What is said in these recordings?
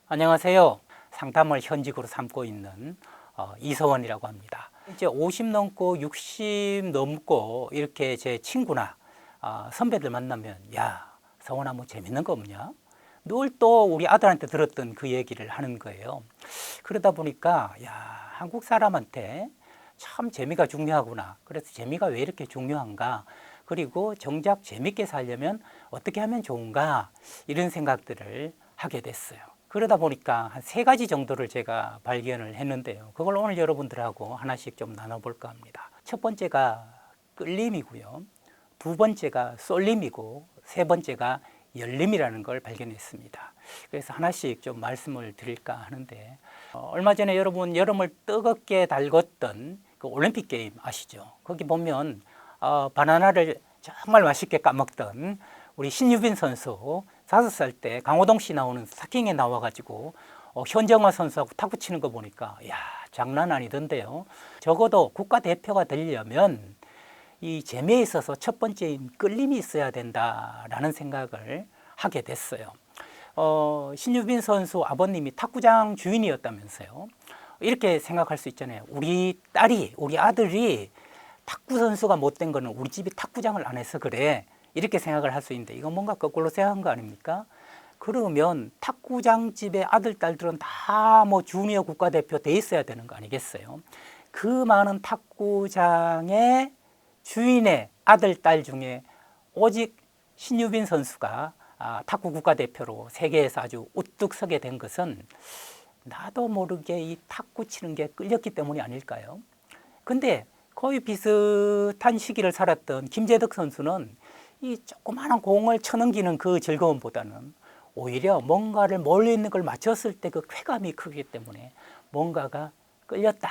안녕하세요. 상담을 현직으로 삼고 있는 이서원이라고 합니다. 이제 50 넘고 60 넘고 이렇게 제 친구나 선배들 만나면 야, 서원아 뭐 재밌는 거 없냐? 늘 또 우리 아들한테 들었던 그 얘기를 하는 거예요. 그러다 보니까 야, 한국 사람한테 참 재미가 중요하구나. 그래서 재미가 왜 이렇게 중요한가? 그리고 정작 재밌게 살려면 어떻게 하면 좋은가? 이런 생각들을 하게 됐어요. 그러다 보니까 한 3가지 정도를 제가 발견을 했는데요. 그걸 오늘 여러분들하고 하나씩 좀 나눠볼까 합니다. 첫 번째가 끌림이고요. 두 번째가 쏠림이고, 세 번째가 열림이라는 걸 발견했습니다. 그래서 하나씩 좀 말씀을 드릴까 하는데, 얼마 전에 여러분 여름을 뜨겁게 달궜던 그 올림픽 게임 아시죠? 거기 보면 바나나를 정말 맛있게 까먹던 우리 신유빈 선수 5살 때 강호동 씨 나오는 스타킹에 나와가지고 현정화 선수하고 탁구 치는 거 보니까 야, 장난 아니던데요. 적어도 국가대표가 되려면 이 재미에 있어서 첫 번째인 끌림이 있어야 된다라는 생각을 하게 됐어요. 신유빈 선수 아버님이 탁구장 주인이었다면서요. 이렇게 생각할 수 있잖아요. 우리 딸이, 우리 아들이 탁구 선수가 못된 거는 우리 집이 탁구장을 안 해서 그래. 이렇게 생각을 할 수 있는데 이건 뭔가 거꾸로 생각한 거 아닙니까? 그러면 탁구장 집의 아들, 딸들은 다 뭐 주니어 국가대표 돼 있어야 되는 거 아니겠어요? 그 많은 탁구장의 주인의 아들, 딸 중에 오직 신유빈 선수가 탁구 국가대표로 세계에서 아주 우뚝 서게 된 것은 나도 모르게 이 탁구 치는 게 끌렸기 때문이 아닐까요? 근데 거의 비슷한 시기를 살았던 김재덕 선수는 이 조그마한 공을 쳐넘기는 그 즐거움보다는 오히려 뭔가를 멀리 있는 걸 맞췄을 때 그 쾌감이 크기 때문에 뭔가가 끌렸다.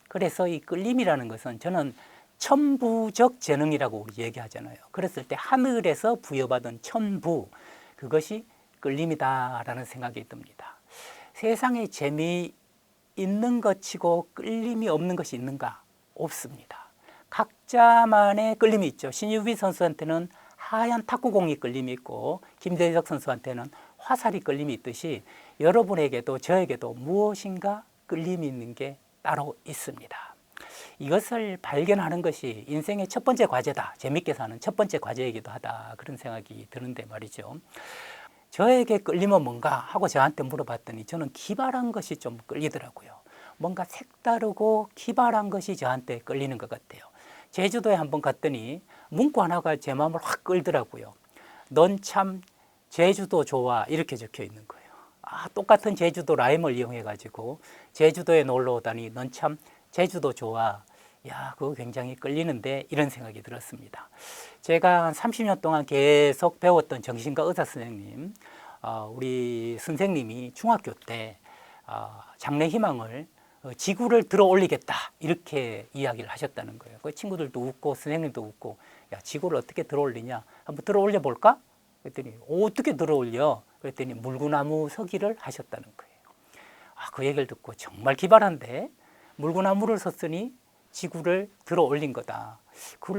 그래서 이 끌림이라는 것은 저는 천부적 재능이라고 우리 얘기하잖아요. 그랬을 때 하늘에서 부여받은 천부, 그것이 끌림이다라는 생각이 듭니다. 세상에 재미있는 것치고 끌림이 없는 것이 있는가? 없습니다. 각자만의 끌림이 있죠. 신유빈 선수한테는 하얀 탁구공이 끌림이 있고 김대적 선수한테는 화살이 끌림이 있듯이 여러분에게도 저에게도 무엇인가 끌림이 있는 게 따로 있습니다. 이것을 발견하는 것이 인생의 첫 번째 과제다. 재밌게 사는 첫 번째 과제이기도 하다. 그런 생각이 드는데 말이죠. 저에게 끌림은 뭔가 하고 저한테 물어봤더니 저는 기발한 것이 좀 끌리더라고요. 뭔가 색다르고 기발한 것이 저한테 끌리는 것 같아요. 제주도에 한번 갔더니 문구 하나가 제 마음을 확 끌더라고요. 넌 참 제주도 좋아, 이렇게 적혀 있는 거예요. 똑같은 제주도 라임을 이용해 가지고 제주도에 놀러 오다니 넌 참 제주도 좋아. 야, 그거 굉장히 끌리는데, 이런 생각이 들었습니다. 제가 한 30년 동안 계속 배웠던 정신과 의사 선생님, 우리 선생님이 중학교 때 장래 희망을 지구를 들어 올리겠다, 이렇게 이야기를 하셨다는 거예요. 그 친구들도 웃고 선생님도 웃고, 야, 지구를 어떻게 들어 올리냐, 한번 들어 올려 볼까? 그랬더니 어떻게 들어 올려? 그랬더니 물구나무 서기를 하셨다는 거예요. 그 얘기를 듣고 정말 기발한데, 물구나무를 섰으니 지구를 들어 올린 거다. 그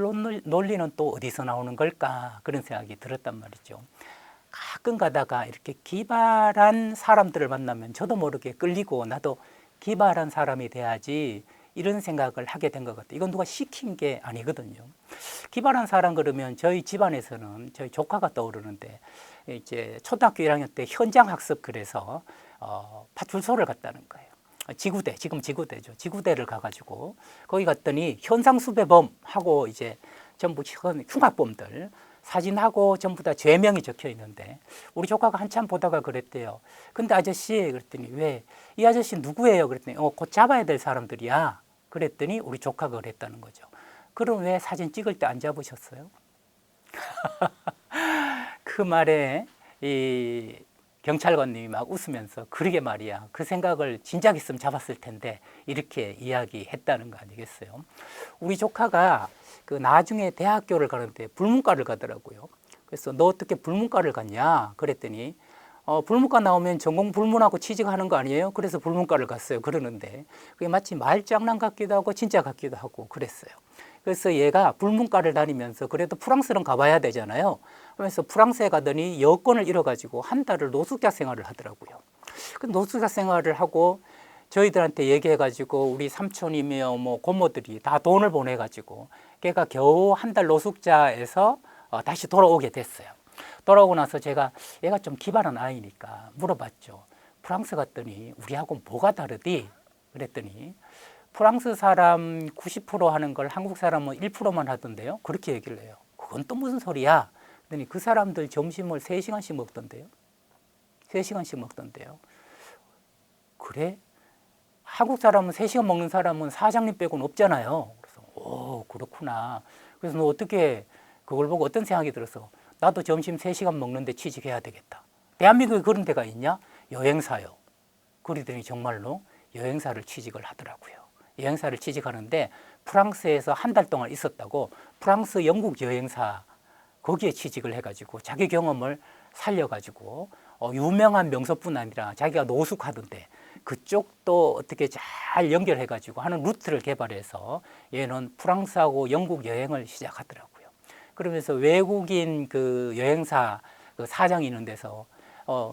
논리는 또 어디서 나오는 걸까? 그런 생각이 들었단 말이죠. 가끔 가다가 이렇게 기발한 사람들을 만나면 저도 모르게 끌리고 나도 기발한 사람이 돼야지, 이런 생각을 하게 된 것 같아요. 이건 누가 시킨 게 아니거든요. 기발한 사람 그러면 저희 집안에서는 저희 조카가 떠오르는데, 이제 초등학교 1학년 때 현장 학습, 그래서 파출소를 갔다는 거예요. 지구대, 지금 지구대죠. 지구대를 가가지고 거기 갔더니 현상수배범하고 이제 전부 흉악범들 사진하고 전부 다 죄명이 적혀 있는데, 우리 조카가 한참 보다가 그랬대요. 근데 아저씨, 그랬더니 왜? 이 아저씨 누구예요? 그랬더니 곧 잡아야 될 사람들이야. 그랬더니 우리 조카가 그랬다는 거죠. 그럼 왜 사진 찍을 때 안 잡으셨어요? 그 말에 이 경찰관님이 막 웃으면서 그러게 말이야, 그 생각을 진작 있으면 잡았을 텐데, 이렇게 이야기했다는 거 아니겠어요? 우리 조카가 그 나중에 대학교를 가는데 불문과를 가더라고요. 그래서 너 어떻게 불문과를 갔냐? 그랬더니 불문과 나오면 전공 불문하고 취직하는 거 아니에요? 그래서 불문과를 갔어요. 그러는데 그게 마치 말장난 같기도 하고 진짜 같기도 하고 그랬어요. 그래서 얘가 불문과를 다니면서 그래도 프랑스는 가봐야 되잖아요. 그래서 프랑스에 가더니 여권을 잃어가지고 한 달을 노숙자 생활을 하더라고요. 그 노숙자 생활을 하고 저희들한테 얘기해가지고 우리 삼촌이며 뭐 고모들이 다 돈을 보내가지고 걔가 겨우 한 달 노숙자에서 다시 돌아오게 됐어요. 돌아오고 나서 제가 얘가 좀 기발한 아이니까 물어봤죠. 프랑스 갔더니 우리하고 뭐가 다르디? 그랬더니 프랑스 사람 90% 하는 걸 한국 사람은 1%만 하던데요. 그렇게 얘기를 해요. 그건 또 무슨 소리야? 그랬더니 그 사람들 점심을 3시간씩 먹던데요. 3시간씩 먹던데요. 그래? 한국 사람은 3시간 먹는 사람은 사장님 빼고는 없잖아요. 그래서 오, 그렇구나. 그래서 너 어떻게 그걸 보고 어떤 생각이 들어서 나도 점심 3시간 먹는데 취직해야 되겠다. 대한민국에 그런 데가 있냐? 여행사요. 그러더니 정말로 여행사를 취직을 하더라고요. 여행사를 취직하는데 프랑스에서 한 달 동안 있었다고 프랑스 영국 여행사 거기에 취직을 해가지고 자기 경험을 살려가지고 유명한 명소뿐 아니라 자기가 노숙하던데 그쪽도 어떻게 잘 연결해가지고 하는 루트를 개발해서 얘는 프랑스하고 영국 여행을 시작하더라고요. 그러면서 외국인 그 여행사 그 사장이 있는 데서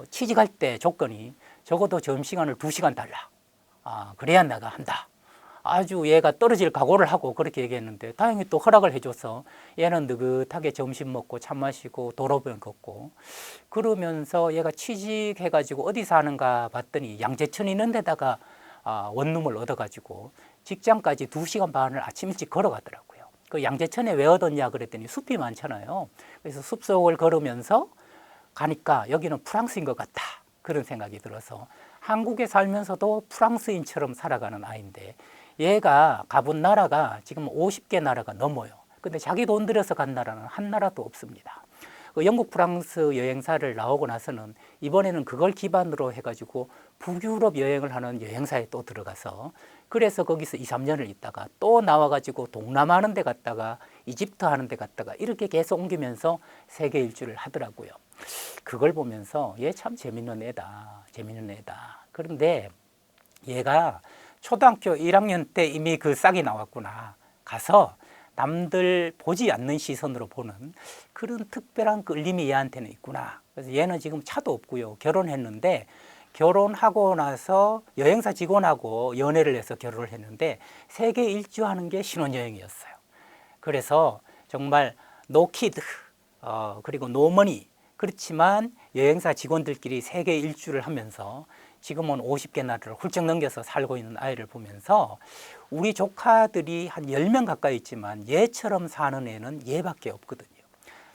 취직할 때 조건이 적어도 점심시간을 2시간 달라. 그래야 내가 한다. 아주 얘가 떨어질 각오를 하고 그렇게 얘기했는데 다행히 또 허락을 해줘서 얘는 느긋하게 점심 먹고 차 마시고 도로변 걷고 그러면서 얘가 취직해가지고 어디 사는가 봤더니 양재천 있는 데다가 원룸을 얻어가지고 직장까지 2시간 반을 아침 일찍 걸어가더라고요. 그 양재천에 왜 얻었냐 그랬더니 숲이 많잖아요. 그래서 숲속을 걸으면서 가니까 여기는 프랑스인 것 같다. 그런 생각이 들어서 한국에 살면서도 프랑스인처럼 살아가는 아이인데 얘가 가본 나라가 지금 50개 나라가 넘어요. 근데 자기 돈 들여서 간 나라는 한 나라도 없습니다. 그 영국 프랑스 여행사를 나오고 나서는 이번에는 그걸 기반으로 해가지고 북유럽 여행을 하는 여행사에 또 들어가서 그래서 거기서 2, 3년을 있다가 또 나와가지고 동남아 하는 데 갔다가 이집트 하는 데 갔다가 이렇게 계속 옮기면서 세계 일주를 하더라고요. 그걸 보면서 얘 참 재밌는 애다. 재밌는 애다. 그런데 얘가 초등학교 1학년 때 이미 그 싹이 나왔구나. 가서 남들 보지 않는 시선으로 보는 그런 특별한 끌림이 얘한테는 있구나. 그래서 얘는 지금 차도 없고요. 결혼했는데 결혼하고 나서 여행사 직원하고 연애를 해서 결혼을 했는데 세계 일주하는 게 신혼여행이었어요. 그래서 정말 노키드 그리고 노머니 그렇지만 여행사 직원들끼리 세계 일주를 하면서 지금은 50개 나라를 훌쩍 넘겨서 살고 있는 아이를 보면서 우리 조카들이 한 10명 가까이 있지만 얘처럼 사는 애는 얘밖에 없거든요.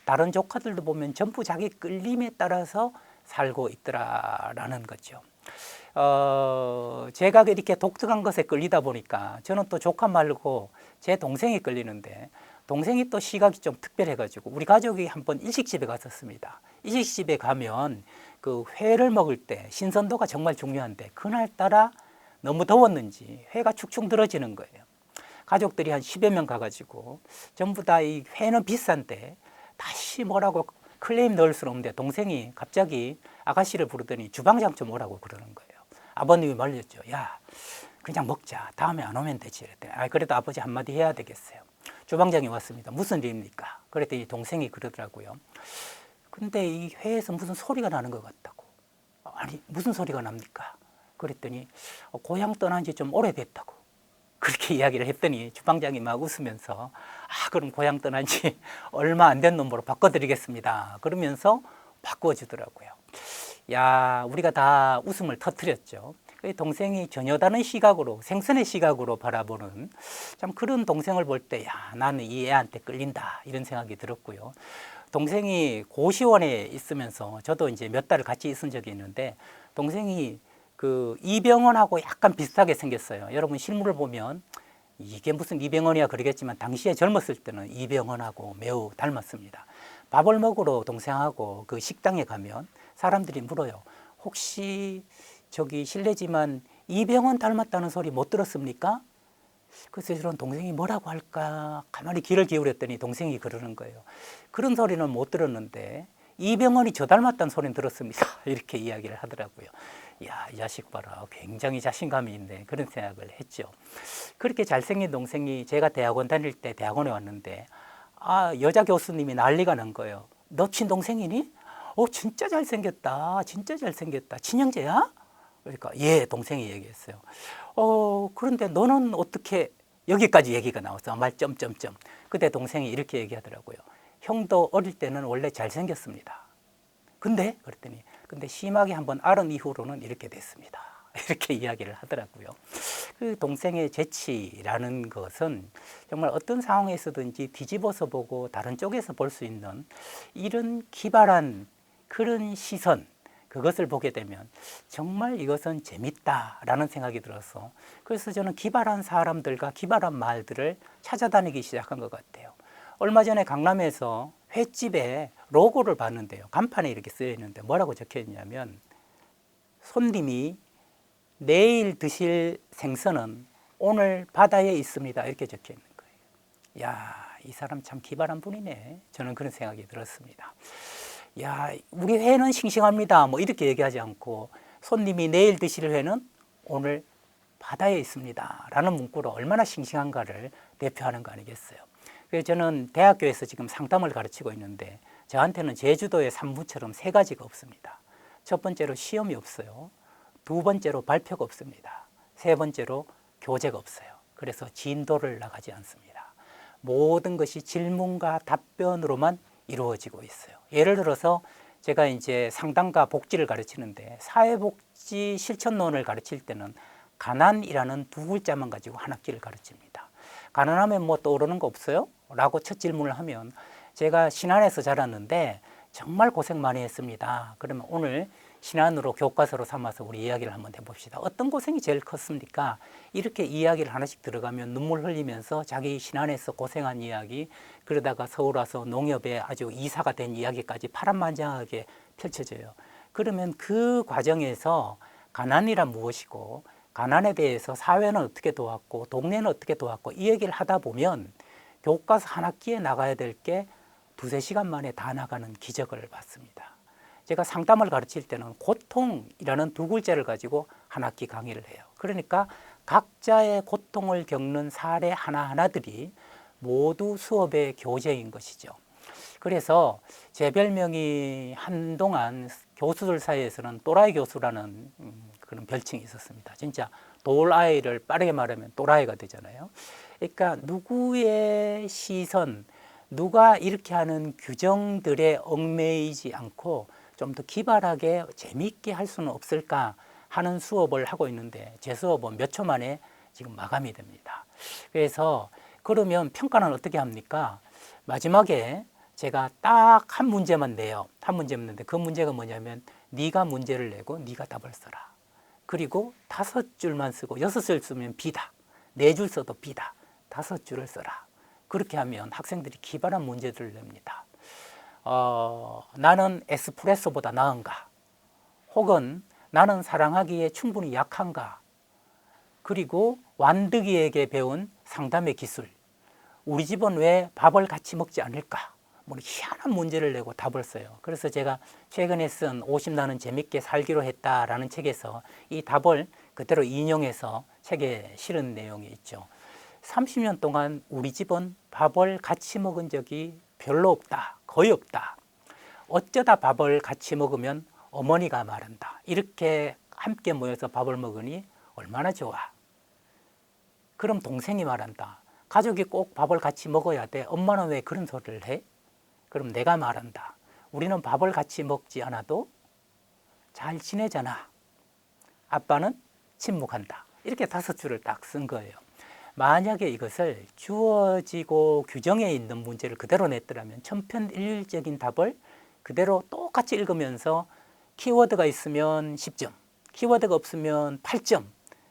다른 조카들도 보면 전부 자기 끌림에 따라서 살고 있더라라는 거죠. 제가 이렇게 독특한 것에 끌리다 보니까 저는 또 조카 말고 제 동생이 끌리는데 동생이 또 시각이 좀 특별해가지고 우리 가족이 한번 일식집에 갔었습니다. 일식집에 가면 그 회를 먹을 때 신선도가 정말 중요한데 그날따라 너무 더웠는지 회가 축축 늘어지는 거예요. 가족들이 한 10여 명 가가지고 전부 다 이 회는 비싼데 다시 뭐라고 클레임 넣을 수는 없는데 동생이 갑자기 아가씨를 부르더니 주방장 좀 오라고 그러는 거예요. 아버님이 말렸죠. 야, 그냥 먹자. 다음에 안 오면 되지. 그랬더니 그래도 아버지 한마디 해야 되겠어요. 주방장이 왔습니다. 무슨 일입니까? 그랬더니 동생이 그러더라고요. 근데 이 회에서 무슨 소리가 나는 것 같다고. 아니 무슨 소리가 납니까? 그랬더니 고향 떠난 지 좀 오래됐다고. 그렇게 이야기를 했더니 주방장이 막 웃으면서 그럼 고향 떠난 지 얼마 안 된 놈으로 바꿔드리겠습니다. 그러면서 바꿔주더라고요. 야, 우리가 다 웃음을 터뜨렸죠. 동생이 전혀 다른 시각으로 생선의 시각으로 바라보는 참 그런 동생을 볼 때 야, 나는 이 애한테 끌린다 이런 생각이 들었고요. 동생이 고시원에 있으면서 저도 이제 몇 달을 같이 있은 적이 있는데 동생이 그 이병헌하고 약간 비슷하게 생겼어요. 여러분 실물을 보면 이게 무슨 이병헌이야 그러겠지만 당시에 젊었을 때는 이병헌하고 매우 닮았습니다. 밥을 먹으러 동생하고 그 식당에 가면 사람들이 물어요. 혹시 저기 실례지만 이병헌 닮았다는 소리 못 들었습니까? 그래서 저런 동생이 뭐라고 할까 가만히 귀를 기울였더니 동생이 그러는 거예요. 그런 소리는 못 들었는데 이병헌이 저 닮았다는 소리는 들었습니다. 이렇게 이야기를 하더라고요. 야, 이 자식 봐라. 굉장히 자신감이 있네. 그런 생각을 했죠. 그렇게 잘생긴 동생이 제가 대학원 다닐 때 대학원에 왔는데 여자 교수님이 난리가 난 거예요. 너 친동생이니? 진짜 잘생겼다. 진짜 잘생겼다. 친형제야? 그러니까 예, 동생이 얘기했어요. 그런데 너는 어떻게 여기까지 얘기가 나왔어. 말 점점점. 그때 동생이 이렇게 얘기하더라고요. 형도 어릴 때는 원래 잘생겼습니다. 근데 그랬더니 근데 심하게 한번 앓은 이후로는 이렇게 됐습니다. 이렇게 이야기를 하더라고요. 그 동생의 재치라는 것은 정말 어떤 상황에서든지 뒤집어서 보고 다른 쪽에서 볼 수 있는 이런 기발한 그런 시선, 그것을 보게 되면 정말 이것은 재밌다라는 생각이 들어서 그래서 저는 기발한 사람들과 기발한 말들을 찾아다니기 시작한 것 같아요. 얼마 전에 강남에서 횟집에 로고를 봤는데요. 간판에 이렇게 쓰여 있는데 뭐라고 적혀 있냐면 손님이 내일 드실 생선은 오늘 바다에 있습니다. 이렇게 적혀 있는 거예요. 야, 이 사람 참 기발한 분이네. 저는 그런 생각이 들었습니다. 야, 우리 회는 싱싱합니다. 뭐 이렇게 얘기하지 않고 손님이 내일 드실 회는 오늘 바다에 있습니다. 라는 문구로 얼마나 싱싱한가를 대표하는 거 아니겠어요. 그래서 저는 대학교에서 지금 상담을 가르치고 있는데 저한테는 제주도의 산부처럼 세 가지가 없습니다. 첫 번째로 시험이 없어요. 두 번째로 발표가 없습니다. 세 번째로 교재가 없어요. 그래서 진도를 나가지 않습니다. 모든 것이 질문과 답변으로만 이루어지고 있어요. 예를 들어서 제가 이제 상담과 복지를 가르치는데 사회복지 실천론을 가르칠 때는 가난이라는 두 글자만 가지고 한 학기를 가르칩니다. 가난하면 뭐 떠오르는 거 없어요? 라고 첫 질문을 하면 제가 신안에서 자랐는데 정말 고생 많이 했습니다. 그러면 오늘 신안으로 교과서로 삼아서 우리 이야기를 한번 해봅시다. 어떤 고생이 제일 컸습니까? 이렇게 이야기를 하나씩 들어가면 눈물 흘리면서 자기 신안에서 고생한 이야기, 그러다가 서울 와서 농협에 아주 이사가 된 이야기까지 파란만장하게 펼쳐져요. 그러면 그 과정에서 가난이란 무엇이고 가난에 대해서 사회는 어떻게 도왔고 동네는 어떻게 도왔고 이 얘기를 하다 보면 교과서 한 학기에 나가야 될 게 두세 시간 만에 다 나가는 기적을 봤습니다. 제가 상담을 가르칠 때는 고통이라는 두 글자를 가지고 한 학기 강의를 해요. 그러니까 각자의 고통을 겪는 사례 하나하나들이 모두 수업의 교재인 것이죠. 그래서 제 별명이 한동안 교수들 사이에서는 또라이 교수라는 그런 별칭이 있었습니다. 진짜 돌아이를 빠르게 말하면 또라이가 되잖아요. 그러니까 누구의 시선, 누가 이렇게 하는 규정들에 얽매이지 않고 좀 더 기발하게 재미있게 할 수는 없을까 하는 수업을 하고 있는데 제 수업은 몇 초 만에 지금 마감이 됩니다. 그래서 그러면 평가는 어떻게 합니까? 마지막에 제가 딱 한 문제만 내요. 한 문제만 내는데 그 문제가 뭐냐면 네가 문제를 내고 네가 답을 써라. 그리고 5줄만 쓰고 6줄 쓰면 B다. 4줄 써도 B다. 5줄을 써라. 그렇게 하면 학생들이 기발한 문제들을 냅니다. 나는 에스프레소보다 나은가? 혹은 나는 사랑하기에 충분히 약한가? 그리고 완득이에게 배운 상담의 기술. 우리 집은 왜 밥을 같이 먹지 않을까? 뭐 희한한 문제를 내고 답을 써요. 그래서 제가 최근에 쓴 50나는 재밌게 살기로 했다라는 책에서 이 답을 그대로 인용해서 책에 실은 내용이 있죠. 30년 동안 우리 집은 밥을 같이 먹은 적이 별로 없다. 거의 없다. 어쩌다 밥을 같이 먹으면 어머니가 말한다. 이렇게 함께 모여서 밥을 먹으니 얼마나 좋아. 그럼 동생이 말한다. 가족이 꼭 밥을 같이 먹어야 돼. 엄마는 왜 그런 소리를 해? 그럼 내가 말한다. 우리는 밥을 같이 먹지 않아도 잘 지내잖아. 아빠는 침묵한다. 이렇게 5줄을 딱 쓴 거예요. 만약에 이것을 주어지고 규정에 있는 문제를 그대로 냈더라면 천편일률적인 답을 그대로 똑같이 읽으면서 키워드가 있으면 10점, 키워드가 없으면 8점,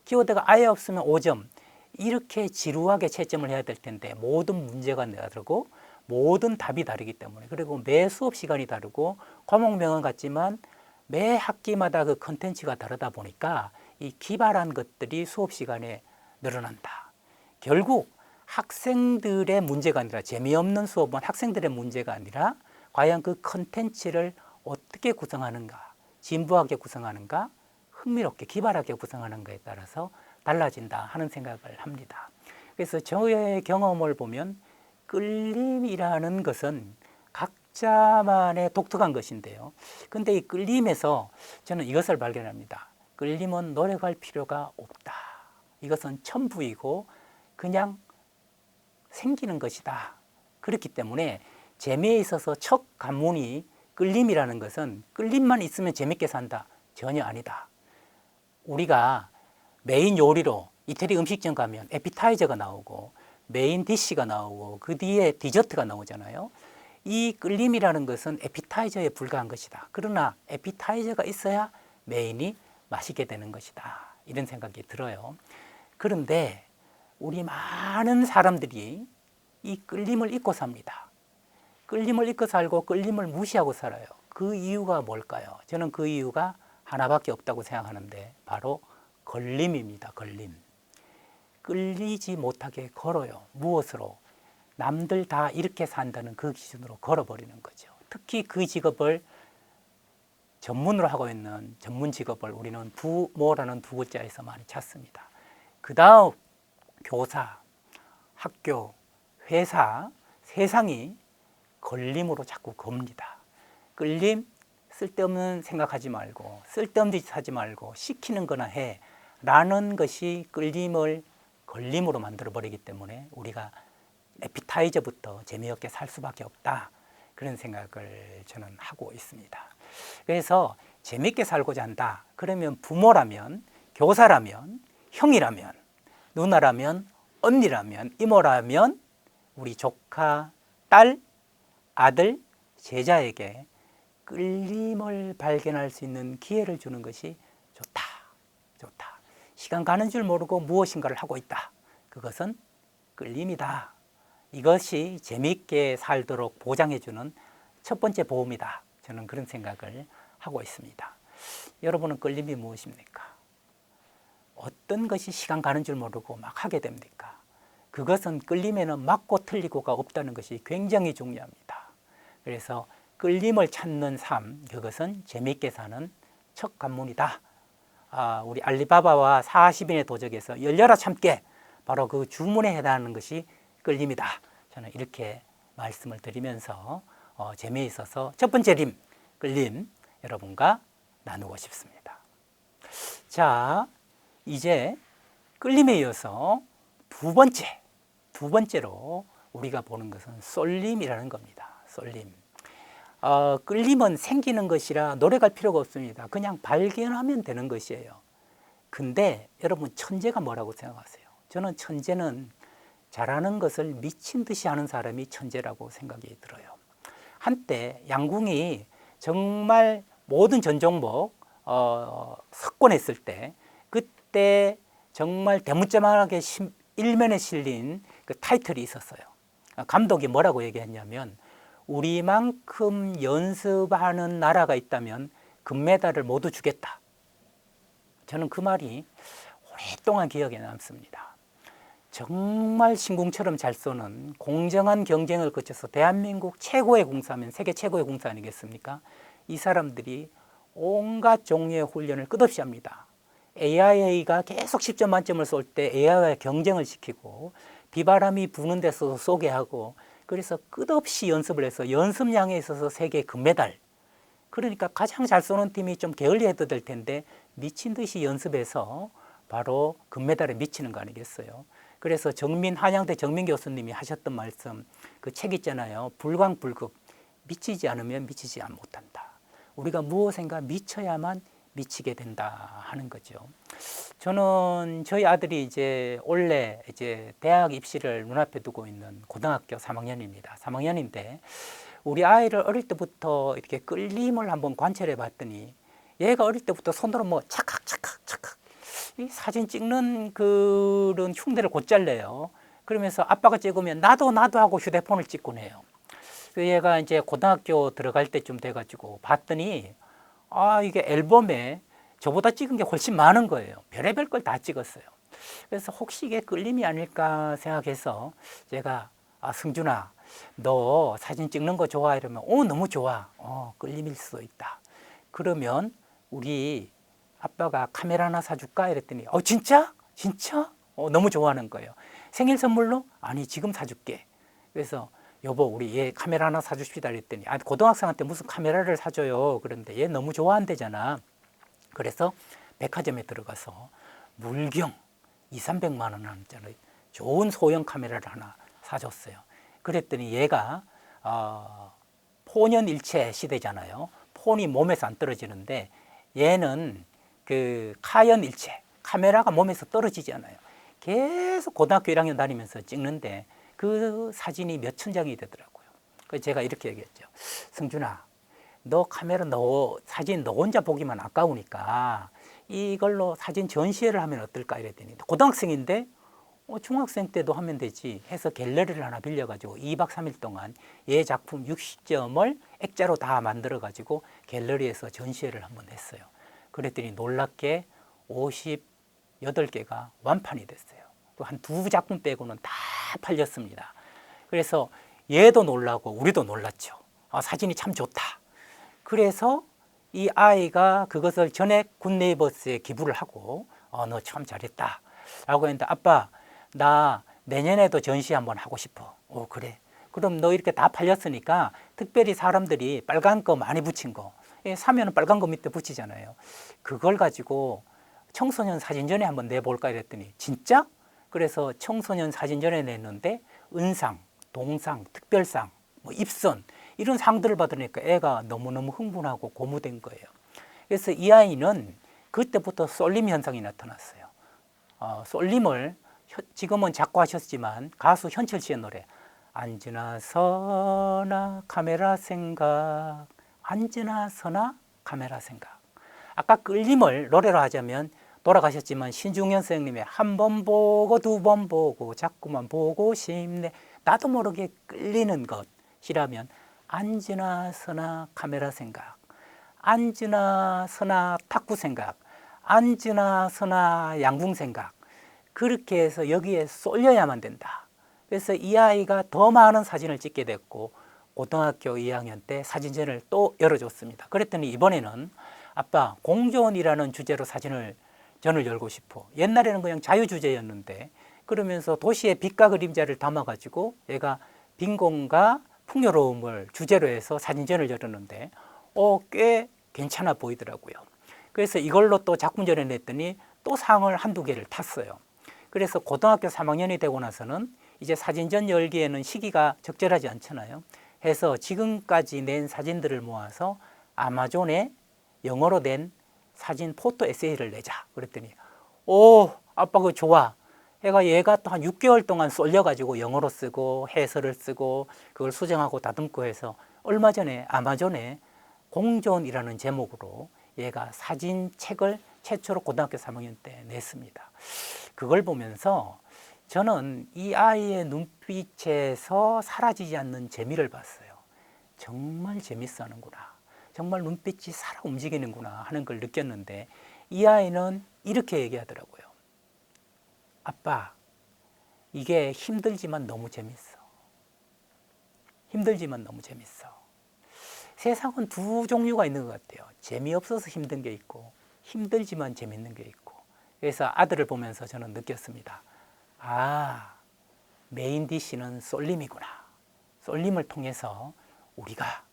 키워드가 아예 없으면 5점 이렇게 지루하게 채점을 해야 될 텐데 모든 문제가 다르고 모든 답이 다르기 때문에 그리고 매 수업 시간이 다르고 과목명은 같지만 매 학기마다 그 컨텐츠가 다르다 보니까 이 기발한 것들이 수업 시간에 늘어난다. 결국 학생들의 문제가 아니라 재미없는 수업은 학생들의 문제가 아니라 과연 그 컨텐츠를 어떻게 구성하는가, 진부하게 구성하는가, 흥미롭게 기발하게 구성하는가에 따라서 달라진다 하는 생각을 합니다. 그래서 저의 경험을 보면 끌림이라는 것은 각자만의 독특한 것인데요. 근데 이 끌림에서 저는 이것을 발견합니다. 끌림은 노력할 필요가 없다. 이것은 천부이고 그냥 생기는 것이다. 그렇기 때문에 재미에 있어서 첫 관문이 끌림이라는 것은 끌림만 있으면 재밌게 산다. 전혀 아니다. 우리가 메인 요리로 이태리 음식점 가면 에피타이저가 나오고 메인 디쉬가 나오고 그 뒤에 디저트가 나오잖아요. 이 끌림이라는 것은 에피타이저에 불과한 것이다. 그러나 에피타이저가 있어야 메인이 맛있게 되는 것이다. 이런 생각이 들어요. 그런데 우리 많은 사람들이 이 끌림을 잊고 삽니다. 끌림을 잊고 살고 끌림을 무시하고 살아요. 그 이유가 뭘까요? 저는 그 이유가 하나밖에 없다고 생각하는데 바로 걸림입니다. 걸림. 끌리지 못하게 걸어요. 무엇으로? 남들 다 이렇게 산다는 그 기준으로 걸어버리는 거죠. 특히 그 직업을 전문으로 하고 있는 전문 직업을 우리는 부모라는 두 글자에서 많이 찾습니다. 그 다음 교사, 학교, 회사, 세상이 걸림으로 자꾸 겁니다. 끌림, 쓸데없는 생각하지 말고 쓸데없는 짓 하지 말고 시키는 거나 해 라는 것이 끌림을 걸림으로 만들어 버리기 때문에 우리가 에피타이저부터 재미없게 살 수밖에 없다. 그런 생각을 저는 하고 있습니다. 그래서 재미있게 살고자 한다. 그러면 부모라면, 교사라면, 형이라면, 누나라면, 언니라면, 이모라면 우리 조카, 딸, 아들, 제자에게 끌림을 발견할 수 있는 기회를 주는 것이 좋다. 좋다. 시간 가는 줄 모르고 무엇인가를 하고 있다. 그것은 끌림이다. 이것이 재미있게 살도록 보장해주는 첫 번째 보험이다. 저는 그런 생각을 하고 있습니다. 여러분은 끌림이 무엇입니까? 어떤 것이 시간 가는 줄 모르고 막 하게 됩니까? 그것은 끌림에는 맞고 틀리고가 없다는 것이 굉장히 중요합니다. 그래서 끌림을 찾는 삶, 그것은 재미있게 사는 첫 관문이다. 우리 알리바바와 40인의 도적에서 열려라 참깨, 바로 그 주문에 해당하는 것이 끌림이다. 저는 이렇게 말씀을 드리면서 재미에 있어서 첫 번째 림, 끌림 여러분과 나누고 싶습니다. 자, 이제 끌림에 이어서 두 번째로 우리가 보는 것은 쏠림이라는 겁니다. 쏠림. 끌림은 생기는 것이라 노력할 필요가 없습니다. 그냥 발견하면 되는 것이에요. 근데 여러분 천재가 뭐라고 생각하세요? 저는 천재는 잘하는 것을 미친 듯이 하는 사람이 천재라고 생각이 들어요. 한때 양궁이 정말 모든 전 종목 석권했을 때 그때 정말 대문짝만하게 일면에 실린 그 타이틀이 있었어요. 감독이 뭐라고 얘기했냐면 우리만큼 연습하는 나라가 있다면 금메달을 모두 주겠다. 저는 그 말이 오랫동안 기억에 남습니다. 정말 신궁처럼 잘 쏘는 공정한 경쟁을 거쳐서 대한민국 최고의 공사면 세계 최고의 공사 아니겠습니까? 이 사람들이 온갖 종류의 훈련을 끝없이 합니다. AIA가 계속 10점 만점을 쏠 때 AI와 경쟁을 시키고 비바람이 부는 데서 쏘게 하고 그래서 끝없이 연습을 해서 연습량에 있어서 세계 금메달. 그러니까 가장 잘 쏘는 팀이 좀 게을리해도 될 텐데 미친 듯이 연습해서 바로 금메달에 미치는 거 아니겠어요? 그래서 한양대 정민 교수님이 하셨던 말씀, 그 책 있잖아요. 불광불급. 미치지 않으면 미치지 못한다. 우리가 무엇인가 미쳐야만 미치게 된다 하는 거죠. 저는 저희 아들이 이제 올해 이제 대학 입시를 눈앞에 두고 있는 고등학교 3학년입니다. 3학년인데 우리 아이를 어릴 때부터 이렇게 끌림을 한번 관찰해 봤더니 얘가 어릴 때부터 손으로 뭐 착각 이 사진 찍는 그런 흉내를 곧잘 내요. 그러면서 아빠가 찍으면 나도 하고 휴대폰을 찍곤 해요. 얘가 이제 고등학교 들어갈 때쯤 돼가지고 봤더니 이게 앨범에 저보다 찍은 게 훨씬 많은 거예요. 별의별 걸 다 찍었어요. 그래서 혹시 이게 끌림이 아닐까 생각해서 제가 승준아 너 사진 찍는 거 좋아? 이러면 너무 좋아. 끌림일 수도 있다. 그러면 우리 아빠가 카메라 하나 사줄까? 이랬더니 진짜? 너무 좋아하는 거예요. 생일 선물로? 아니 지금 사줄게. 그래서 여보 우리 얘 카메라 하나 사주십시다 그랬더니 고등학생한테 무슨 카메라를 사줘요. 그런데 얘 너무 좋아한대잖아. 그래서 백화점에 들어가서 물경 200~300만 원 하는 좋은 소형 카메라를 하나 사줬어요. 그랬더니 얘가 폰연일체 시대잖아요. 폰이 몸에서 안 떨어지는데 얘는 그 카연일체, 카메라가 몸에서 떨어지지 않아요. 계속 고등학교 1학년 다니면서 찍는데 그 사진이 몇천 장이 되더라고요. 그래서 제가 이렇게 얘기했죠. 성준아, 너 카메라 사진 너 혼자 보기만 아까우니까 이걸로 사진 전시회를 하면 어떨까 이랬더니 고등학생인데 중학생 때도 하면 되지 해서 갤러리를 하나 빌려가지고 2박 3일 동안 얘 작품 60점을 액자로 다 만들어가지고 갤러리에서 전시회를 한번 했어요. 그랬더니 놀랍게 58개가 완판이 됐어요. 한 2작품 빼고는 다 팔렸습니다. 그래서 얘도 놀라고 우리도 놀랐죠. 사진이 참 좋다. 그래서 이 아이가 그것을 전액 굿네이버스에 기부를 하고 너 참 잘했다 라고 했는데 아빠 나 내년에도 전시 한번 하고 싶어. 그래. 그럼 너 이렇게 다 팔렸으니까 특별히 사람들이 빨간 거 많이 붙인 거 사면 빨간 거 밑에 붙이잖아요. 그걸 가지고 청소년 사진전에 한번 내볼까 이랬더니 진짜? 그래서 청소년 사진전에 냈는데 은상, 동상, 특별상, 입선 이런 상들을 받으니까 애가 너무너무 흥분하고 고무된 거예요. 그래서 이 아이는 그때부터 쏠림 현상이 나타났어요. 쏠림을 지금은 작곡하셨지만 가수 현철 씨의 노래 앉으나 서나 카메라 생각 앉으나 서나 카메라 생각 아까 끌림을 노래로 하자면 돌아가셨지만 신중현 선생님의 한 번 보고 두 번 보고 자꾸만 보고 싶네 나도 모르게 끌리는 것이라면 앉으나 서나 카메라 생각 앉으나 서나 탁구 생각 앉으나 서나 양궁 생각 그렇게 해서 여기에 쏠려야만 된다. 그래서 이 아이가 더 많은 사진을 찍게 됐고 고등학교 2학년 때 사진전을 또 열어줬습니다. 그랬더니 이번에는 아빠 공존이라는 주제로 전을 열고 싶어. 옛날에는 그냥 자유주제였는데 그러면서 도시의 빛과 그림자를 담아가지고 얘가 빈곤과 풍요로움을 주제로 해서 사진전을 열었는데 꽤 괜찮아 보이더라고요. 그래서 이걸로 또 작품전에 냈더니 또 상을 한두 개를 탔어요. 그래서 고등학교 3학년이 되고 나서는 이제 사진전 열기에는 시기가 적절하지 않잖아요. 해서 지금까지 낸 사진들을 모아서 아마존에 영어로 된 사진 포토 에세이를 내자. 그랬더니 아빠 그거 좋아. 얘가 또 한 6개월 동안 쏠려가지고 영어로 쓰고 해설을 쓰고 그걸 수정하고 다듬고 해서 얼마 전에 아마존에 공존이라는 제목으로 얘가 사진책을 최초로 고등학교 3학년 때 냈습니다. 그걸 보면서 저는 이 아이의 눈빛에서 사라지지 않는 재미를 봤어요. 정말 재밌어 하는구나. 정말 눈빛이 살아 움직이는구나 하는 걸 느꼈는데 이 아이는 이렇게 얘기하더라고요. 아빠, 이게 힘들지만 너무 재밌어. 힘들지만 너무 재밌어. 세상은 두 종류가 있는 것 같아요. 재미없어서 힘든 게 있고 힘들지만 재밌는 게 있고. 그래서 아들을 보면서 저는 느꼈습니다. 메인 디시는 쏠림이구나. 쏠림을 통해서 우리가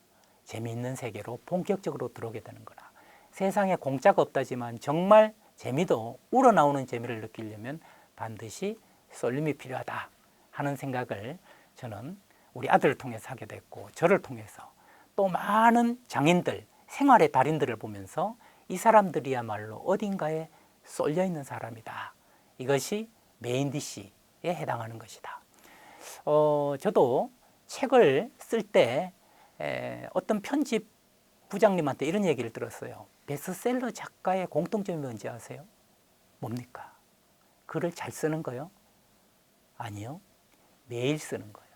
재미있는 세계로 본격적으로 들어오게 되는구나. 세상에 공짜가 없다지만 정말 재미도 우러나오는 재미를 느끼려면 반드시 쏠림이 필요하다 하는 생각을 저는 우리 아들을 통해서 하게 됐고 저를 통해서 또 많은 장인들, 생활의 달인들을 보면서 이 사람들이야말로 어딘가에 쏠려 있는 사람이다. 이것이 메인 디시에 해당하는 것이다. 저도 책을 쓸 때 어떤 편집 부장님한테 이런 얘기를 들었어요. 베스트셀러 작가의 공통점이 뭔지 아세요? 뭡니까? 글을 잘 쓰는 거요? 아니요. 매일 쓰는 거예요.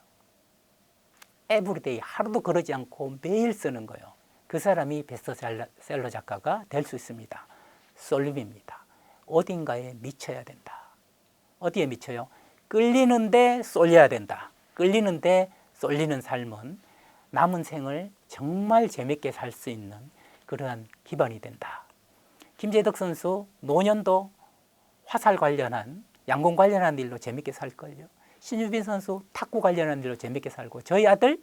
에브리데이 하루도 그러지 않고 매일 쓰는 거예요. 그 사람이 베스트셀러 작가가 될 수 있습니다. 쏠림입니다. 어딘가에 미쳐야 된다. 어디에 미쳐요? 끌리는데 쏠려야 된다. 끌리는데 쏠리는 삶은 남은 생을 정말 재밌게 살 수 있는 그러한 기반이 된다. 김재덕 선수 노년도 화살 관련한 양궁 관련한 일로 재밌게 살걸요. 신유빈 선수 탁구 관련한 일로 재밌게 살고 저희 아들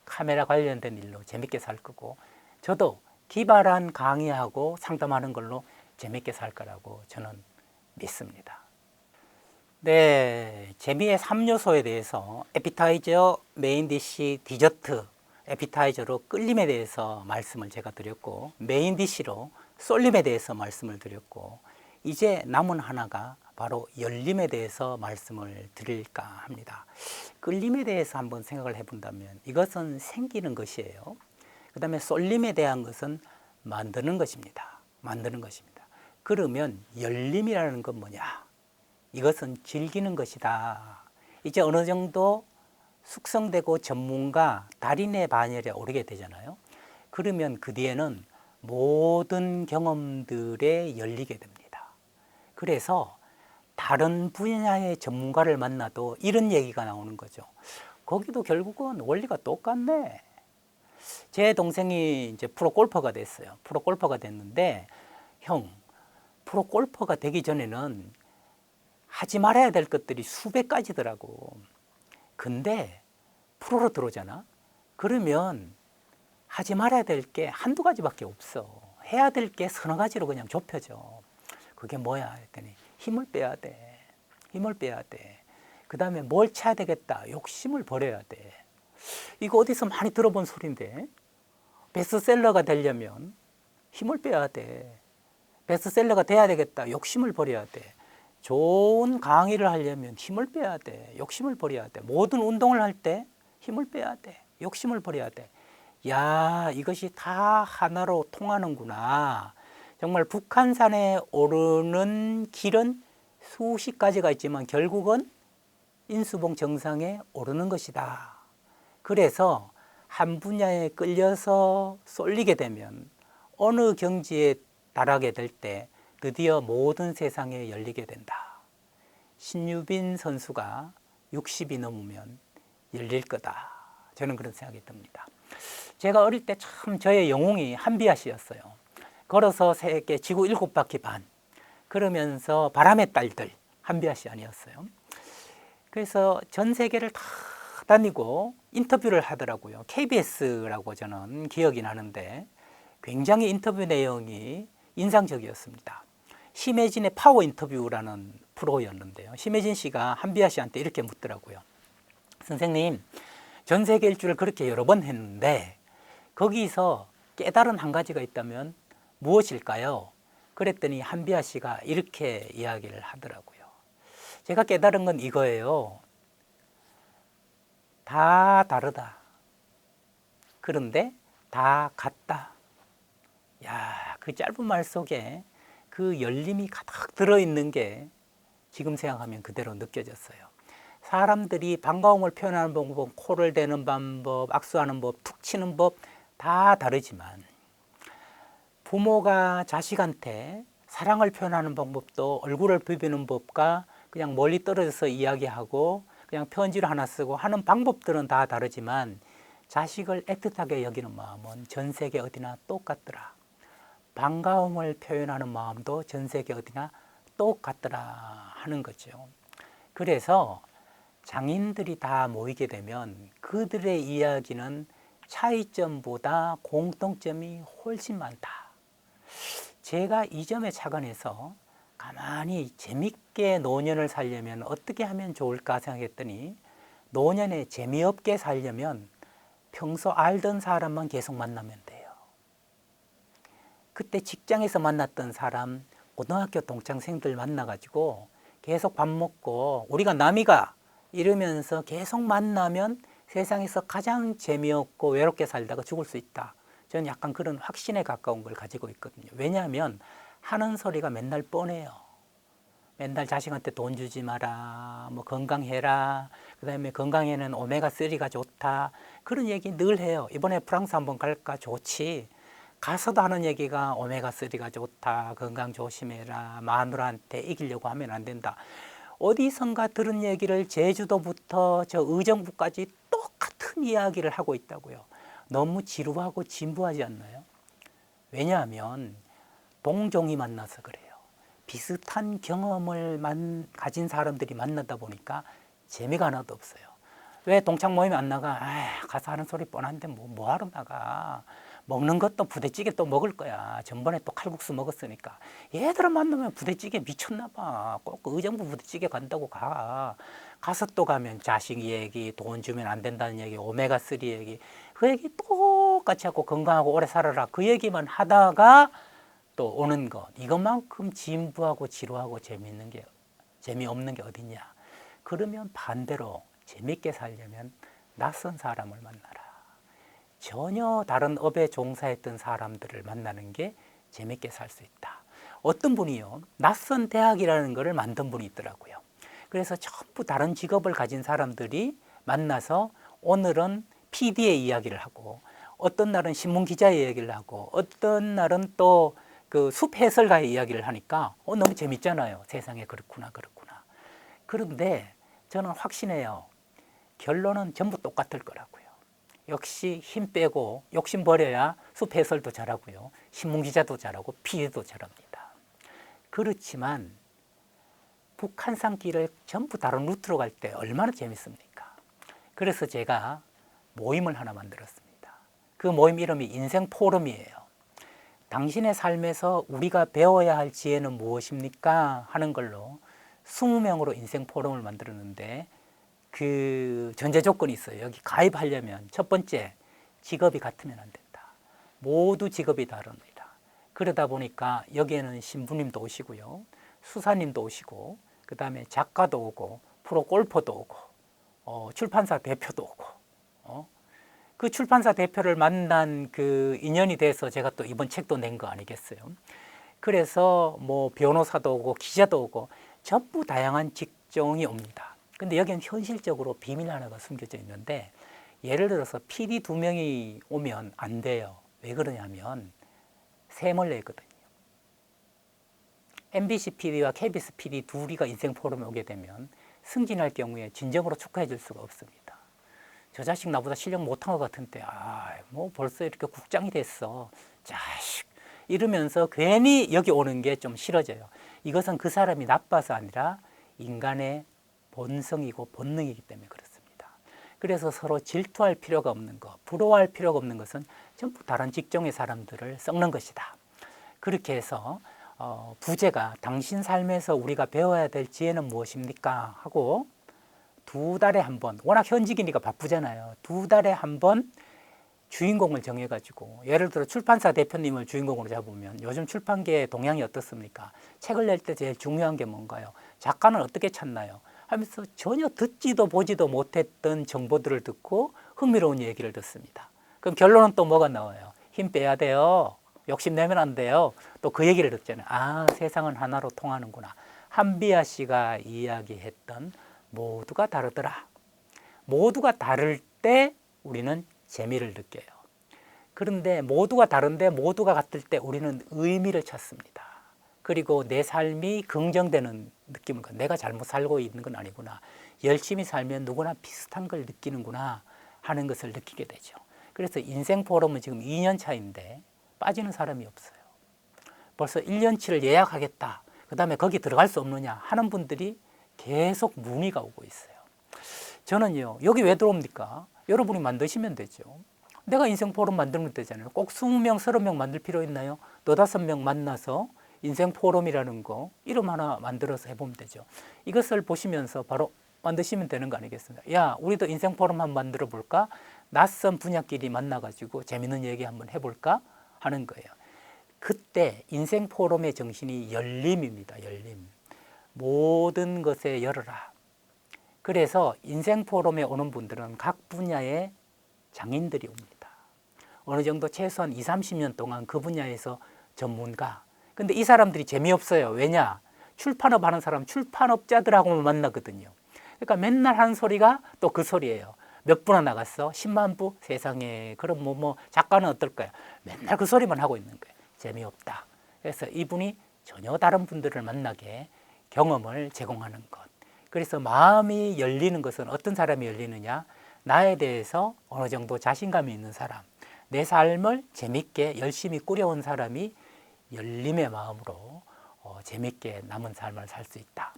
카메라 관련된 일로 재밌게 살 거고 저도 기발한 강의하고 상담하는 걸로 재밌게 살 거라고 저는 믿습니다. 네, 재미의 3요소에 대해서 에피타이저, 메인 디시, 디저트, 에피타이저로 끌림에 대해서 말씀을 제가 드렸고, 메인 디시로 쏠림에 대해서 말씀을 드렸고, 이제 남은 하나가 바로 열림에 대해서 말씀을 드릴까 합니다. 끌림에 대해서 한번 생각을 해본다면 이것은 생기는 것이에요. 그 다음에 쏠림에 대한 것은 만드는 것입니다. 만드는 것입니다. 그러면 열림이라는 건 뭐냐? 이것은 즐기는 것이다. 이제 어느 정도 숙성되고 전문가, 달인의 반열에 오르게 되잖아요. 그러면 그 뒤에는 모든 경험들에 열리게 됩니다. 그래서 다른 분야의 전문가를 만나도 이런 얘기가 나오는 거죠. 거기도 결국은 원리가 똑같네. 제 동생이 이제 프로 골퍼가 됐어요. 프로 골퍼가 됐는데, 형, 프로 골퍼가 되기 전에는 하지 말아야 될 것들이 수백 가지더라고. 근데 프로로 들어오잖아. 그러면 하지 말아야 될 게 한두 가지밖에 없어. 해야 될 게 서너 가지로 그냥 좁혀져. 그게 뭐야 했더니 힘을 빼야 돼. 힘을 빼야 돼. 그 다음에 뭘 쳐야 되겠다. 욕심을 버려야 돼. 이거 어디서 많이 들어본 소리인데, 베스트셀러가 되려면 힘을 빼야 돼. 베스트셀러가 돼야 되겠다. 욕심을 버려야 돼. 좋은 강의를 하려면 힘을 빼야 돼. 욕심을 버려야 돼. 모든 운동을 할 때 힘을 빼야 돼. 욕심을 버려야 돼. 야, 이것이 다 하나로 통하는구나. 정말 북한산에 오르는 길은 수십 가지가 있지만 결국은 인수봉 정상에 오르는 것이다. 그래서 한 분야에 끌려서 쏠리게 되면 어느 경지에 달하게 될 때 드디어 모든 세상에 열리게 된다. 신유빈 선수가 60이 넘으면 열릴 거다. 저는 그런 생각이 듭니다. 제가 어릴 때 참 저의 영웅이 한비아 씨였어요. 걸어서 세계 지구 7바퀴 반. 그러면서 바람의 딸들 한비아 씨 아니었어요. 그래서 전 세계를 다 다니고 인터뷰를 하더라고요. KBS라고 저는 기억이 나는데 굉장히 인터뷰 내용이 인상적이었습니다. 심혜진의 파워 인터뷰라는 프로였는데요. 심혜진 씨가 한비아 씨한테 이렇게 묻더라고요. 선생님, 전 세계 일주를 그렇게 여러 번 했는데 거기서 깨달은 한 가지가 있다면 무엇일까요? 그랬더니 한비아 씨가 이렇게 이야기를 하더라고요. 제가 깨달은 건 이거예요. 다 다르다. 그런데 다 같다. 야, 그 짧은 말 속에 그 열림이 가득 들어있는 게 지금 생각하면 그대로 느껴졌어요. 사람들이 반가움을 표현하는 방법, 코를 대는 방법, 악수하는 법, 툭 치는 법 다 다르지만 부모가 자식한테 사랑을 표현하는 방법도 얼굴을 비비는 법과 그냥 멀리 떨어져서 이야기하고 그냥 편지를 하나 쓰고 하는 방법들은 다 다르지만 자식을 애틋하게 여기는 마음은 전 세계 어디나 똑같더라. 반가움을 표현하는 마음도 전 세계 어디나 똑같더라 하는 거죠. 그래서 장인들이 다 모이게 되면 그들의 이야기는 차이점보다 공통점이 훨씬 많다. 제가 이 점에 착안해서 가만히 재밌게 노년을 살려면 어떻게 하면 좋을까 생각했더니 노년에 재미없게 살려면 평소 알던 사람만 계속 만나면 돼요. 그때 직장에서 만났던 사람, 고등학교 동창생들 만나가지고 계속 밥 먹고 우리가 남이가 이러면서 계속 만나면 세상에서 가장 재미없고 외롭게 살다가 죽을 수 있다. 저는 약간 그런 확신에 가까운 걸 가지고 있거든요. 왜냐하면 하는 소리가 맨날 뻔해요. 맨날 자식한테 돈 주지 마라, 뭐 건강해라, 그 다음에 건강에는 오메가3가 좋다. 그런 얘기 늘 해요. 이번에 프랑스 한번 갈까? 좋지. 가서도 하는 얘기가 오메가3가 좋다, 건강 조심해라, 마누라한테 이기려고 하면 안 된다. 어디선가 들은 얘기를 제주도부터 저 의정부까지 똑같은 이야기를 하고 있다고요. 너무 지루하고 진부하지 않나요? 왜냐하면 동종이 만나서 그래요. 비슷한 경험을 가진 사람들이 만나다 보니까 재미가 하나도 없어요. 왜 동창 모임 안 나가? 가서 하는 소리 뻔한데 뭐 하러 나가? 먹는 것도 부대찌개 또 먹을 거야. 전번에 또 칼국수 먹었으니까. 얘들을 만나면 부대찌개 미쳤나 봐. 꼭 의정부 부대찌개 간다고 가. 가서 또 가면 자식 얘기, 돈 주면 안 된다는 얘기, 오메가3 얘기. 그 얘기 똑같이 하고 건강하고 오래 살아라. 그 얘기만 하다가 또 오는 것. 이것만큼 진부하고 지루하고 재미없는 게 어딨냐. 그러면 반대로 재밌게 살려면 낯선 사람을 만나라. 전혀 다른 업에 종사했던 사람들을 만나는 게 재밌게 살 수 있다. 어떤 분이요, 낯선 대학이라는 것을 만든 분이 있더라고요. 그래서 전부 다른 직업을 가진 사람들이 만나서 오늘은 PD의 이야기를 하고, 어떤 날은 신문 기자의 이야기를 하고, 어떤 날은 또 그 숲 해설가의 이야기를 하니까 너무 재밌잖아요. 세상에 그렇구나. 그런데 저는 확신해요. 결론은 전부 똑같을 거라고요. 역시 힘 빼고 욕심 버려야 숲 해설도 잘하고요. 신문 기자도 잘하고 PD도 잘합니다. 그렇지만 북한산 길을 전부 다른 루트로 갈 때 얼마나 재밌습니까? 그래서 제가 모임을 하나 만들었습니다. 그 모임 이름이 인생 포럼이에요. 당신의 삶에서 우리가 배워야 할 지혜는 무엇입니까? 하는 걸로 20명으로 인생 포럼을 만들었는데 그 전제 조건이 있어요. 여기 가입하려면 첫 번째, 직업이 같으면 안 된다. 모두 직업이 다릅니다. 그러다 보니까 여기에는 신부님도 오시고요, 수사님도 오시고, 그 다음에 작가도 오고, 프로 골퍼도 오고, 출판사 대표도 오고, 그 출판사 대표를 만난 그 인연이 돼서 제가 또 이번 책도 낸 거 아니겠어요? 그래서 뭐 변호사도 오고 기자도 오고 전부 다양한 직종이 옵니다. 근데 여기는 현실적으로 비밀 하나가 숨겨져 있는데, 예를 들어서 PD 2명이 오면 안 돼요. 왜 그러냐면 셈을 내거든요. MBC PD와 KBS PD 둘이가 인생 포럼에 오게 되면 승진할 경우에 진정으로 축하해 줄 수가 없습니다. 저 자식 나보다 실력 못한 것 같은데, 뭐 벌써 이렇게 국장이 됐어. 자식. 이러면서 괜히 여기 오는 게 좀 싫어져요. 이것은 그 사람이 나빠서 아니라 인간의 본성이고 본능이기 때문에 그렇습니다. 그래서 서로 질투할 필요가 없는 것, 부러워할 필요가 없는 것은 전부 다른 직종의 사람들을 썩는 것이다. 그렇게 해서 부제가 당신 삶에서 우리가 배워야 될 지혜는 무엇입니까? 하고 2달에 한 번, 워낙 현직이니까 바쁘잖아요. 2달에 한 번 주인공을 정해가지고, 예를 들어 출판사 대표님을 주인공으로 잡으면 요즘 출판계의 동향이 어떻습니까? 책을 낼 때 제일 중요한 게 뭔가요? 작가는 어떻게 찾나요? 하면서 전혀 듣지도 보지도 못했던 정보들을 듣고 흥미로운 얘기를 듣습니다. 그럼 결론은 또 뭐가 나와요? 힘 빼야 돼요. 욕심내면 안 돼요. 또 그 얘기를 듣잖아요. 세상은 하나로 통하는구나. 한비아 씨가 이야기했던 모두가 다르더라. 모두가 다를 때 우리는 재미를 느껴요. 그런데 모두가 다른데 모두가 같을 때 우리는 의미를 찾습니다. 그리고 내 삶이 긍정되는 느낌을, 내가 잘못 살고 있는 건 아니구나, 열심히 살면 누구나 비슷한 걸 느끼는구나 하는 것을 느끼게 되죠. 그래서 인생 포럼은 지금 2년 차인데 빠지는 사람이 없어요. 벌써 1년치를 예약하겠다, 그 다음에 거기 들어갈 수 없느냐 하는 분들이 계속 문의가 오고 있어요. 저는요, 여기 왜 들어옵니까? 여러분이 만드시면 되죠. 내가 인생 포럼 만들면 되잖아요. 꼭 20명, 30명 만들 필요 있나요? 4-5명 만나서 인생 포럼이라는 거 이름 하나 만들어서 해보면 되죠. 이것을 보시면서 바로 만드시면 되는 거 아니겠습니까? 야, 우리도 인생 포럼 한번 만들어 볼까? 낯선 분야끼리 만나가지고 재밌는 얘기 한번 해볼까? 하는 거예요. 그때 인생 포럼의 정신이 열림입니다. 열림. 모든 것에 열어라. 그래서 인생 포럼에 오는 분들은 각 분야의 장인들이 옵니다. 어느 정도 최소한 20-30년 동안 그 분야에서 전문가. 근데 이 사람들이 재미없어요. 왜냐? 출판업 하는 사람, 출판업자들하고만 만나거든요. 그러니까 맨날 하는 소리가 또 그 소리예요. 몇 부나 나갔어? 10만 부? 세상에. 그럼 뭐 작가는 어떨까요? 맨날 그 소리만 하고 있는 거예요. 재미없다. 그래서 이분이 전혀 다른 분들을 만나게 경험을 제공하는 것. 그래서 마음이 열리는 것은 어떤 사람이 열리느냐? 나에 대해서 어느 정도 자신감이 있는 사람, 내 삶을 재밌게 열심히 꾸려온 사람이 열림의 마음으로 재밌게 남은 삶을 살 수 있다.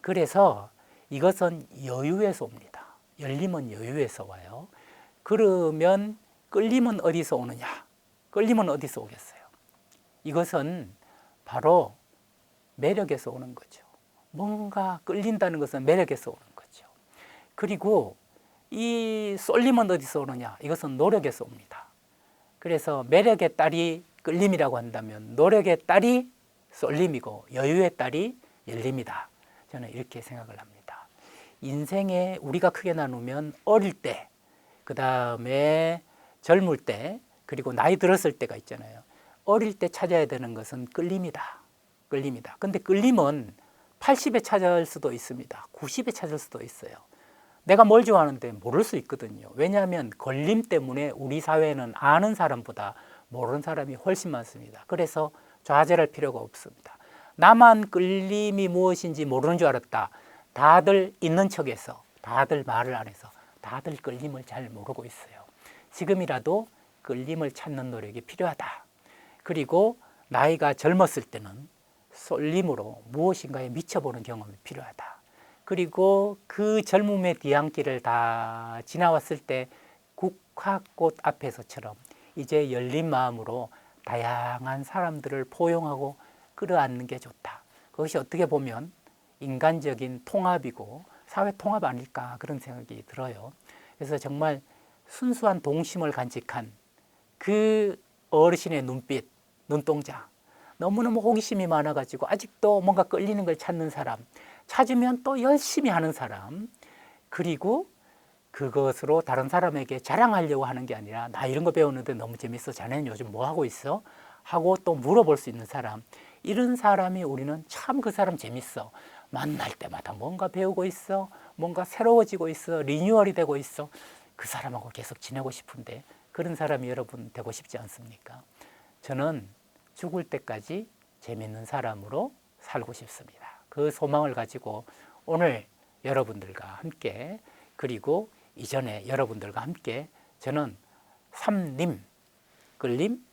그래서 이것은 여유에서 옵니다. 열림은 여유에서 와요. 그러면 끌림은 어디서 오느냐? 끌림은 어디서 오겠어요? 이것은 바로 매력에서 오는 거죠. 뭔가 끌린다는 것은 매력에서 오는 거죠. 그리고 이 쏠림은 어디서 오느냐? 이것은 노력에서 옵니다. 그래서 매력의 딸이 끌림이라고 한다면 노력의 딸이 쏠림이고 여유의 딸이 열림이다. 저는 이렇게 생각을 합니다. 인생에 우리가 크게 나누면 어릴 때, 그 다음에 젊을 때, 그리고 나이 들었을 때가 있잖아요. 어릴 때 찾아야 되는 것은 끌림이다. 끌림이다. 근데 끌림은 80에 찾을 수도 있습니다. 90에 찾을 수도 있어요. 내가 뭘 좋아하는데 모를 수 있거든요. 왜냐하면 걸림 때문에 우리 사회는 아는 사람보다 모르는 사람이 훨씬 많습니다. 그래서 좌절할 필요가 없습니다. 나만 끌림이 무엇인지 모르는 줄 알았다. 다들 있는 척해서, 다들 말을 안 해서, 다들 끌림을 잘 모르고 있어요. 지금이라도 끌림을 찾는 노력이 필요하다. 그리고 나이가 젊었을 때는 쏠림으로 무엇인가에 미쳐보는 경험이 필요하다. 그리고 그 젊음의 뒤안길을 다 지나왔을 때 국화꽃 앞에서처럼 이제 열린 마음으로 다양한 사람들을 포용하고 끌어안는 게 좋다. 그것이 어떻게 보면 인간적인 통합이고 사회 통합 아닐까 그런 생각이 들어요. 그래서 정말 순수한 동심을 간직한 그 어르신의 눈빛, 눈동자, 너무너무 호기심이 많아가지고 아직도 뭔가 끌리는 걸 찾는 사람, 찾으면 또 열심히 하는 사람, 그리고 그것으로 다른 사람에게 자랑하려고 하는 게 아니라 나 이런 거 배우는데 너무 재밌어, 자네는 요즘 뭐 하고 있어? 하고 또 물어볼 수 있는 사람, 이런 사람이 우리는 참 그 사람 재밌어, 만날 때마다 뭔가 배우고 있어, 뭔가 새로워지고 있어, 리뉴얼이 되고 있어, 그 사람하고 계속 지내고 싶은데 그런 사람이 여러분 되고 싶지 않습니까? 저는 죽을 때까지 재밌는 사람으로 살고 싶습니다. 그 소망을 가지고 오늘 여러분들과 함께, 그리고 이전에 여러분들과 함께 저는 삼림, 끌림,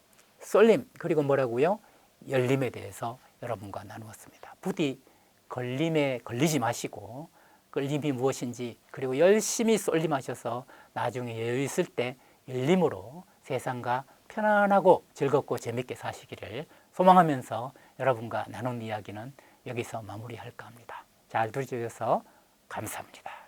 쏠림, 그리고 뭐라고요? 열림에 대해서 여러분과 나누었습니다. 부디 걸림에 걸리지 마시고 끌림이 무엇인지, 그리고 열심히 쏠림하셔서 나중에 여유 있을 때 열림으로 세상과 편안하고 즐겁고 재밌게 사시기를 소망하면서 여러분과 나눈 이야기는 여기서 마무리할까 합니다. 잘 들어주셔서 감사합니다.